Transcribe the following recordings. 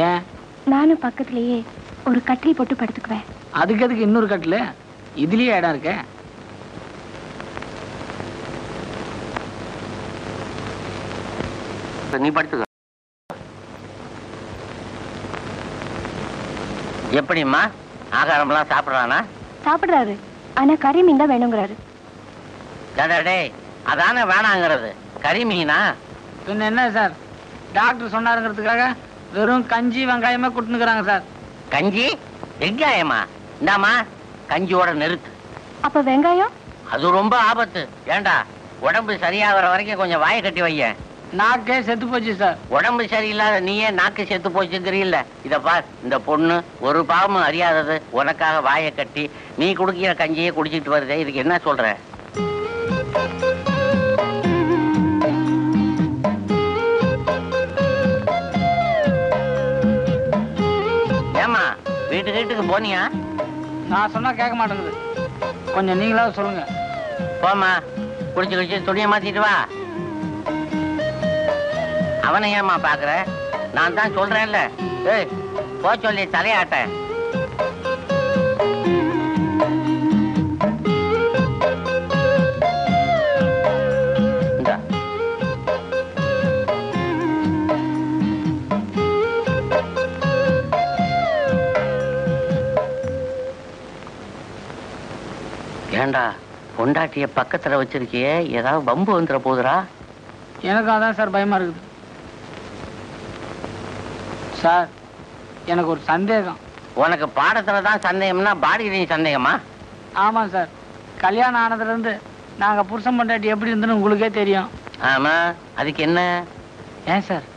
ஏன்? நானும் பக்கத்திலேயே ஒரு கட்டில் போட்டு படுத்துக்குவேன். அதுக்கு எதுக்கு இன்னொரு கட்டில்? இதுலயே இடம் இருக்க. நீ படுத்துக்க. எப்படிம்மா ஆகாரம்லாம் சாப்பிடுறானா? சாப்பிடுறாரு, ஆனா கறி மீன் தான் வேணுங்கிறாரு. டே அதானே வேணாங்கிறது. கறி மீனா? பின்ன என்ன சார், டாக்டர் சொன்னாருங்கிறதுக்காக வெறும் கஞ்சி வெங்காயமே குட்டுனுக்குறாங்க சார். கஞ்சி வெங்காயமா? இந்தாமா கஞ்சியோட நிறுத்து. அப்ப வெங்காயம்? அது ரொம்ப ஆபத்து. ஏண்டா உடம்பு சரியாகிற வரைக்கும் கொஞ்சம் வாயை கட்டி வைய. நாக்கே செத்து போச்சு சார். உடம்பு சரியில்லாத நீயே நாக்கு செத்து போச்சுங்கிறீல்ல. இத பார், இந்த பொண்ணு ஒரு பாவமும் அறியாதது உனக்காக வாயை கட்டி நீ குடிக்கிற கஞ்சியே குடிச்சிட்டு வருதே, இதுக்கு என்ன சொல்ற? ஏமா வீட்டுக்கு போனியா? நான் சொன்னா கேட்க மாட்டேங்குது. கொஞ்சம் நீங்களாவது சொல்லுங்க. போமா, குடிச்சு துணியை மாத்திட்டு வா. அவனை ஏமா பாக்குற? நான் தான் சொல்றேன்ல. ஏய் போ சொல்லி தலையாட்ட. ஏண்டா பொண்டாட்டிய பக்கத்துல வச்சிருக்கியே, ஏதாவது பம்பு வந்துட போகுதுரா? எனக்கு அதான் சார் பயமா இருக்குது. சார் எனக்கு ஒரு சந்தேகம். உனக்கு பாடத்துல தான் சந்தேகம்னா பாடியிலையும் சந்தேகமா? ஆமா சார், கல்யாணம் ஆனதுல இருந்து நாங்க புருஷன் பொண்டாட்டி எப்படி இருந்துன்னு உங்களுக்கே தெரியும். ஆமா, அதுக்கு என்ன? ஏன் சார்,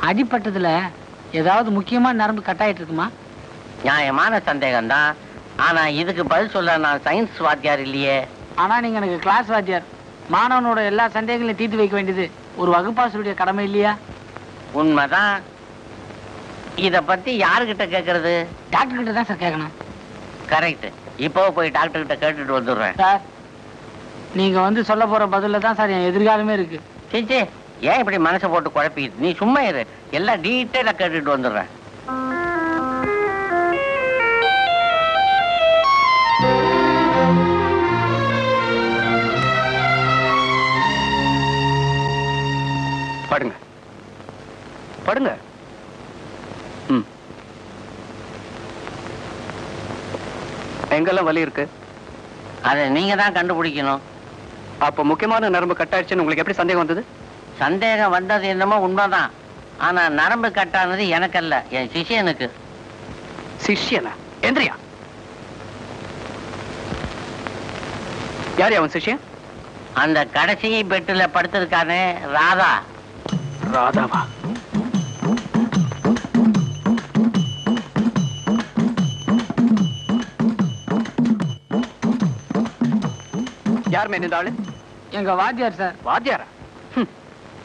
அடிப்பட்டதுல ஏதாவது முக்கியமான நரம்பு கட்டாயிட்டு இருக்குமா? நியாயமான சந்தேகம் தான். ஆனா இதுக்கு பதில் சொல்ல நான் சயின்ஸ் வாத்தியார் இல்லையே. ஆனா நீங்க எனக்கு கிளாஸ் வாத்தியார். மாணவனோட எல்லா சந்தேகங்களையும் தீர்த்து வைக்க வேண்டியது ஒரு வகுப்பாசிரியருடைய கடமை இல்லையா? உண்மைதான். இத பத்தி யாருகிட்ட கேக்குறது? டாக்டர் கிட்ட தான் சார் கேட்கணும். கரெக்ட். இப்போ போய் டாக்டர் கிட்ட கேட்டுட்டு வந்துடுறேன். சார் நீங்க வந்து சொல்ல போற பதில தான் சார் என் எதிர்காலமே இருக்கு. சீச்சே, ஏன் இப்படி மனசை போட்டு குழப்பிட்டு? நீ சும்மா இரு, எல்லாம் டீட்டெயிலா கேட்டுட்டு வந்துடுறேன். படுங்க படுங்க. எங்கெல்லாம் வலி இருக்கு? அதை நீங்க தான் கண்டுபிடிக்கணும். அப்ப முக்கியமான நரம்பு கட்டாயிடுச்சுன்னு உங்களுக்கு எப்படி சந்தேகம் வந்தது? சந்தேகம் வந்தது என்னமோ உண்மைதான். ஆனா நரம்பு கட்டானது எனக்கு அல்ல, என் சிஷியனுக்கு. சிஷ்யனா? எந்திரியா? யாரு அவன் சிஷ்யன்? அந்த கடைசி பெட்டுல படுத்திருக்கானே, ராதா. ராதாவா? யார் மேன் இந்த ஆளு? எங்க வாத்தியார் சார். வாத்தியாரா?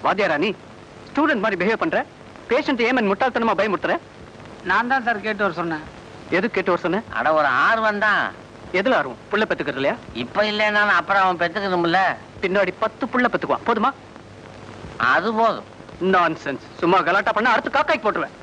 வாத்தியாரா நீ? ஸ்டூடெண்ட் மாதிரி பிஹேவ் பண்ற. பேஷண்ட் ஏமன் முட்டாள்தனமா பயமுறுத்துற. நான் தான் சார் கேட்டு வர சொன்னேன். எது கேட்டு வர சொன்ன? அட ஒரு ஆர்வம் தான். எதுல ஆர்வம்? புள்ள பெத்துக்கிறது இல்லையா? இப்ப இல்லைன்னா அப்புறம் அவன் பெத்துக்கணும்ல. பின்னாடி 10 புள்ள பெத்துக்குவான், போதுமா? அது போதும். நான்சென்ஸ். சும்மா கலாட்டா பண்ண அடுத்து காக்காய்க்கு போட்டுருவேன்.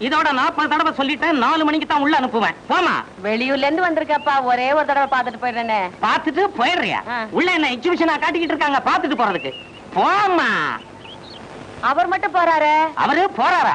இதோட 40 தடவை சொல்லிட்டேன். 4 மணிக்கு தான் உள்ள அனுப்புவேன். போமா. வெளியூர்ல இருந்து வந்திருக்கப்பா, ஒரே ஒரு தடவை பாத்துட்டு போயிடுறேனே. பாத்துட்டு போயிடுறியா? உள்ள என்ன எக்ஸிபிஷனா காட்டிக்கிட்டு இருக்காங்க பாத்துட்டு போறதுக்கு? போமா. அவர் மட்டும் போறாரு. அவரு போறாரா?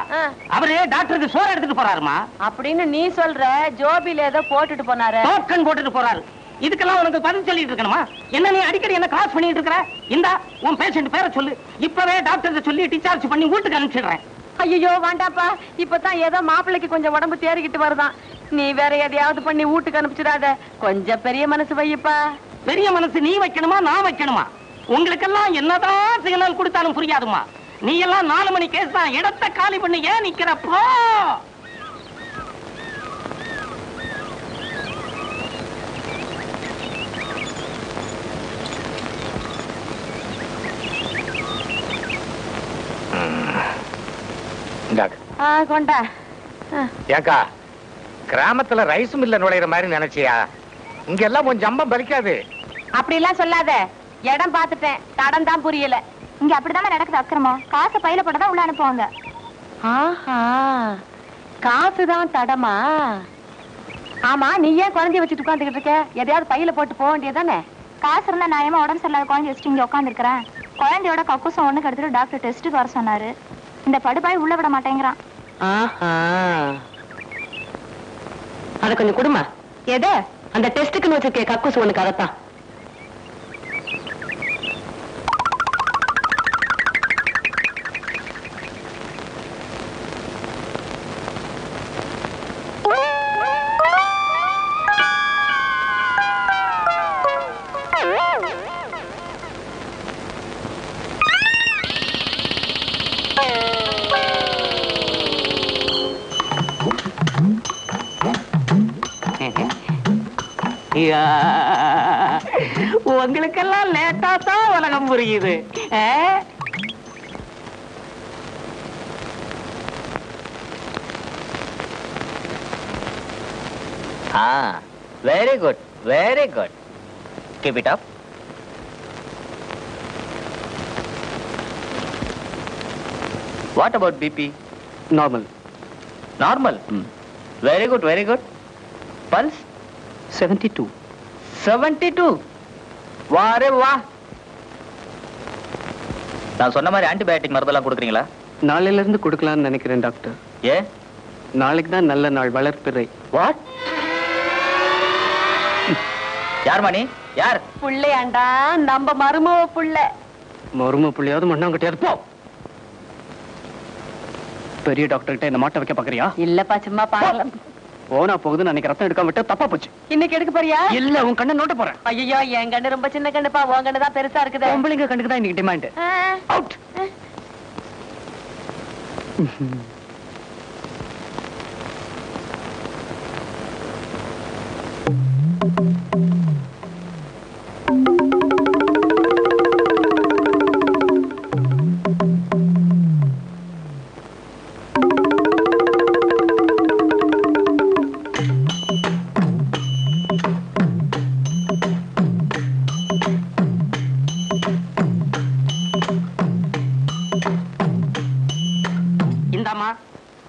அவரு டாக்டருக்கு சோறு எடுத்துட்டு போறாருமா. அப்படின்னு நீ சொல்ற. ஜோபில ஏதோ போட்டுட்டு போனாரு. டோக்கன் போட்டுட்டு போறாரு. இதுக்கெல்லாம் உனக்கு பதில் சொல்லிட்டு இருக்கணுமா? என்ன நீ அடிக்கடி என்ன கிராஸ் பண்ணிட்டு இருக்கற? இந்தா உன் பேஷண்ட் பேரை சொல்லு, இப்பவே டாக்டர் சொல்லி டிஸ்சார்ஜ் பண்ணி வீட்டுக்கு அனுப்பிச்சிடுறேன். ஐயோ வேண்டாப்பா, இப்பதான் ஏதோ மாப்பிள்ளைக்கு கொஞ்சம் உடம்பு தேறிக்கிட்டு வருதான். நீ வேற எதையாவது பண்ணி வீட்டுக்கு அனுப்பிச்சிடாத. கொஞ்சம் பெரிய மனசு வைப்பா. பெரிய மனசு நீ வைக்கணுமா நான் வைக்கணுமா? உங்களுக்கெல்லாம் என்னதான் சிக்னல் கொடுத்தாலும் புரியாதுமா. நீ எல்லாம் 4 மணி கேஸ் தான். இடத்தை காலி பண்ணி ஏன் நிக்கிறப்போ? கொண்டா. ஏக்கா, கிராமத்துல ரைஸ் மில்ல நுழையிற மாதிரி நினைச்சியா? இங்க எல்லாம் கொஞ்சம் ஜம்பம் பலிக்காது. அப்படி எல்லாம் சொல்லாத. இடம் பார்த்துட்டேன், தடம் தான் புரியல. இங்க அப்படிதான் நடக்குது அக்கிரமம். காசை பையில போட்டதான் உள்ள அனுப்புவாங்க. ஆஹா, காசுதான் தடமா? ஆமா, நீ ஏன் குழந்தைய வச்சுட்டு உட்காந்துக்கிட்டு இருக்க? எதையாவது பையில போட்டு போக வேண்டியதானே? காசு இருந்தா நியாயமா உடம்பு சரியில்லாத குழந்தை வச்சுட்டு இங்க உட்காந்துருக்கிறேன். குழந்தையோட கக்கூசம் ஒண்ணு கெடுத்துட்டு டாக்டர் டெஸ்ட்டுக்கு வர சொன்னாரு. இந்த படுபாய் உள்ள விட மாட்டேங்கிறான். அத கொஞ்சம் கொடுமா. எது? அந்த டெஸ்ட்டுக்குன்னு வச்சிருக்கே கக்கூசு ஒண்ணுக்கு. அதத்தான். உங்களுக்கெல்லாம் லேட்டா தான் உலகம் புரியுது. Very good, very good. Keep it up. What about BP? Normal. Normal. Very good, very good. Pulse? 72. 72. வாரே வா. நான் சொன்ன மாதிரி ஆன்டிபயோட்டிக் மருந்தெல்லாம் கொடுக்குறீங்களா? நாளையில இருந்து கொடுக்கலாம்னு நினைக்கிறேன் டாக்டர். ஏ? நாளைக்கு தான் நல்ல நாள், வளர்ப்பிறை. வாட்? யார் மணி? யார்? புள்ளையாண்டா, நம்ம மருமவ புள்ள. மரும புள்ளையாவது மண்ணாங்கட்டியாவது போ. பெரிய டாக்டர் கிட்ட என்ன மாட்ட வைக்க பாக்குறியா? இல்லப்பா, சும்மா பாக்கலாம். போனா போகுது. அன்னைக்கு ரத்தம் எடுக்காம விட்டு தப்பா போச்சு. இன்னைக்கு எடுக்க போறியா? இல்ல, உன் கண்ணை நோட்ட போறேன். ஐயோ, என் கண்ணு ரொம்ப சின்ன கண்ணுப்பா. உன் கண்ணு தான் பெருசா இருக்குது. பொம்பளைங்க கண்ணுக்கு தான் இன்னைக்கு டிமாண்ட். அவுட்.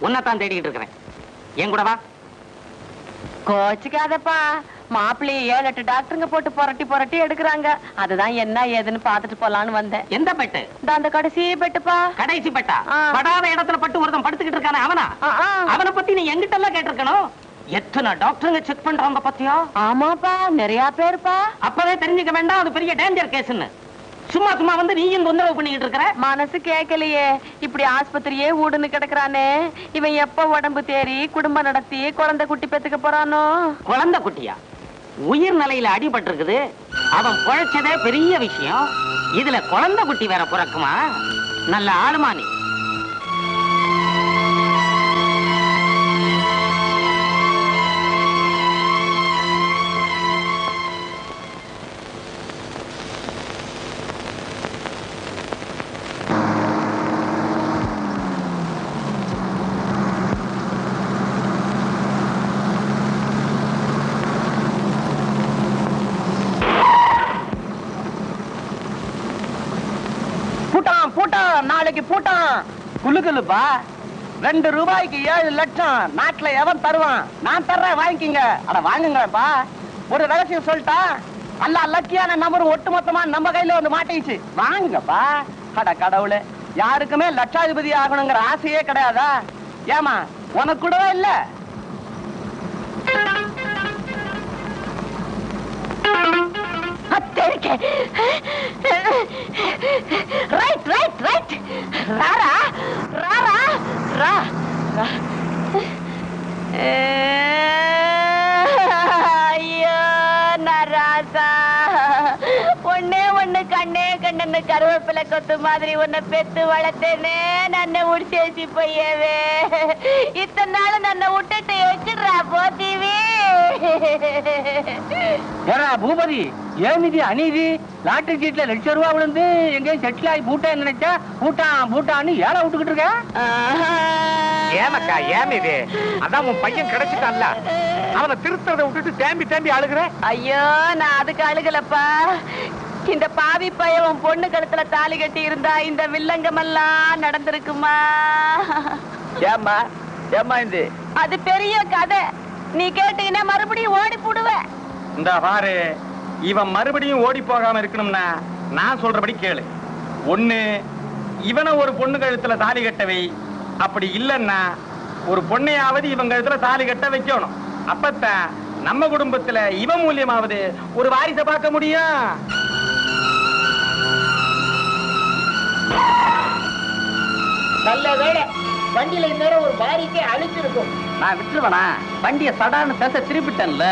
உன்னதான் தேடிக்கிட்டு இருக்கிறேன். என் கூட வா. கோச்சுக்காதப்பா, மாப்பிள்ளைய 7-8 டாக்டருங்க போட்டு புரட்டி எடுக்கிறாங்க. அதுதான் என்ன ஏதுன்னு பாத்துட்டு போலான்னு வந்தேன். எந்த பெட்டு? அந்த கடைசி பெட்டுப்பா. கடைசி பெட்டா? படாத இடத்துல பட்டு ஒருத்தன் படுத்துக்கிட்டு இருக்கானே அவனா? அவனை பத்தி நீ எங்கிட்ட எல்லாம் கேட்டிருக்கணும். எத்தனை டாக்டருங்க செக் பண்றாங்க பத்தியா? ஆமாப்பா, நிறைய பேருப்பா. அப்பவே தெரிஞ்சுக்க வேண்டாம் அது பெரிய டேஞ்சர் கேஸ்ன்னு. சும்மா சும்மா வந்து நீயும் தொந்தரவு பண்ணிக்கிட்டு இருக்கிற. மனசு கேட்கலையே. இப்படி ஆஸ்பத்திரியே ஊடுன்னு கிடக்குறானே. இவன் எப்ப உடம்பு தேறி குடும்பம் நடத்தி குழந்தை குட்டி பெத்துக்க போறானோ? குழந்தை குட்டியா? உயிர் நிலையில அடிபட்டு இருக்குது. அவன் பொழைச்சதே பெரிய விஷயம். இதுல குழந்தை குட்டி வேற பிறக்குமா? நல்ல ஆளுமா நீ. நாளைக்கு பூட்டான். குலுக்குலுப்பா. 2 ரூபாய்க்கு 7 லட்சம். நாட்டுல எவன் தருவான்? நான் தர்றேன், வாங்கிக்கிங்க. அட வாங்குங்கப்பா. ஒரு ரகசியம் சொல்லிட்டா, அல்ல லக்கியான நம்பர் ஒட்டு மொத்தமா நம்ம கையில வந்து மாட்டிச்சு. வாங்குங்கப்பா. அட கடவுளே, யாருக்குமே லட்சாதிபதி ஆகணுங்கிற ஆசையே கிடையாதா? ஏமா உனக்கு கூடவே இல்ல? பத்தேரிக்க right right right Rara Rara ரா ஐயோ நராசா ஒண்ணே ஒண்ணு கண்ணே கண்ணன்னு கருவேப்பிலை கொத்து மாதிரி உன்னை பெத்து வளர்த்தேனே நன்னை உடிச்சேசி பொய்யவே இத்தனை நாள் நன்னை விட்டுட்டு வச்சிடுறா போத்தீவி ஏடா பூபதி ஏமிதி அநீதி லாட்டரி சீட்ல ₹1,00,000 விழுந்து எங்கேயும் செட்டில் ஆகி பூட்டான்னு நினைச்சா பூட்டான்னு ஏழை விட்டுக்கிட்டு இருக்க. ஏமக்கா ஏமிது அதான் உன் பையன் கிடைச்சிட்டான்ல அவனை திருத்தறதை விட்டுட்டு தேம்பி அழுகுற. ஐயோ நான் அதுக்கு அழுகலப்பா. இந்த பாவி பையன் பொண்ணு கழுத்துல தாலி கட்டி இருந்தா இந்த வில்லங்கமெல்லாம் நடந்திருக்குமா? ஏம்மா ஏம்மா இது அது பெரிய கதை. நீ கேட்டீங்கன்னா மறுபடியும் ஓடி போடுவ. இந்த பாரு, இவன் மறுபடியும் ஓடி போகாம இருக்கணும்னா நான் சொல்றபடி கேளு. ஒண்ணு, இவனை ஒரு பொண்ணு கழுத்துல தாலி கட்டவை. அப்படி இல்லைன்னா ஒரு பொண்ணையாவது இவன் கழுத்துல தாலி கட்ட வைக்கணும். அப்பத்தான் நம்ம குடும்பத்துல இவன் மூலியமாவது ஒரு வாரிசை பார்க்க முடியும். நல்ல வேலை வண்டியில இந்நேரம் ஒரு வாரிக்கே அழிச்சிருக்கும். நான் விட்டுருவனா? வண்டிய சடான்னு பேச திருப்பிட்டேன்ல.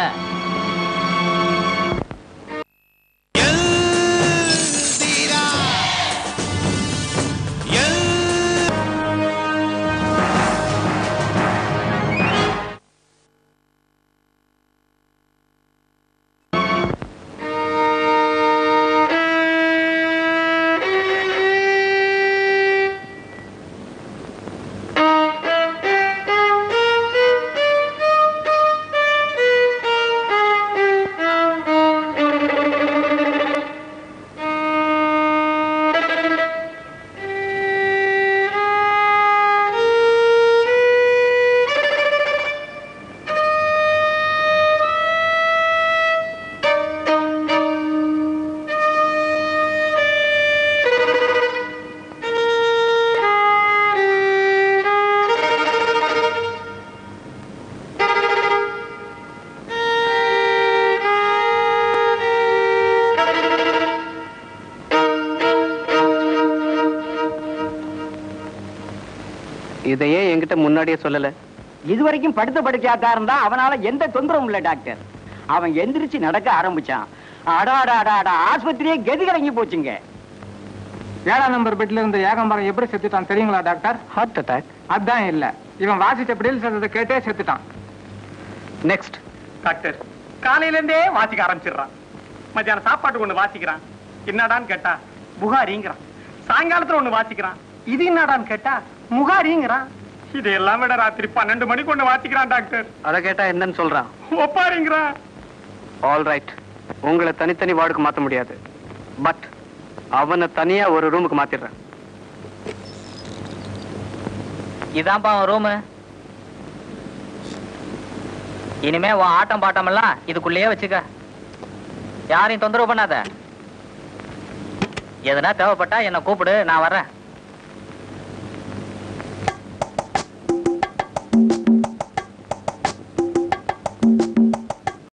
இதையே என்கிட்ட முன்னாடியே சொல்லல. இதுவரைக்கும் படுத்த படுக்கையாக்கா இருந்தா அவனால எந்த தொந்தரவும் இல்ல டாக்டர். அவன் எந்திரிச்சு நடக்க ஆரம்பிச்சான். அடாடாடாடா ஆஸ்பத்திரியே கெதி கலங்கி போச்சுங்க. 7ஆம் நம்பர் பெட்ல இருந்த ஏகம்பரம் எப்படி செத்துட்டான் தெரியுங்களா டாக்டர்? Heart attack. அதான் இல்ல, இவன் வாசிச்ச பிடியில் சத்தத்தை கேட்டே செத்துட்டான். நெக்ஸ்ட். டாக்டர் காலையில இருந்தே வாசிக்க ஆரம்பிச்சிடுறான். மத்தியானம் சாப்பாட்டுக்கு ஒண்ணு வாசிக்கிறான். என்னடான்னு கேட்டா புகாரிங்கிறான். சாயங்காலத்துல ஒண்ணு வாசிக்கிறான். இது என்னடான்னு கேட்டா முகாரிங்கிறான். இதெல்லாம் விட ராத்திரி 12 மணிக்கு ஒண்ணு வாசிக்கிறான் டாக்டர். அதை கேட்டா என்னன்னு சொல்றான்? ஒப்பாரிங்கிறான். ஆல் ரைட், உங்களை தனித்தனி வார்டுக்கு மாத்த முடியாது. பட் அவனை தனியா ஒரு ரூமுக்கு மாத்திடுறேன். இதான்ப்பா அவன் ரூமு. இனிமே உன் ஆட்டம் பாட்டம் எல்லாம் இதுக்குள்ளேயே வச்சுக்க. யாரையும் தொந்தரவு பண்ணாத. எதுனா தேவைப்பட்டா என்ன கூப்பிடு, நான் வர்றேன்.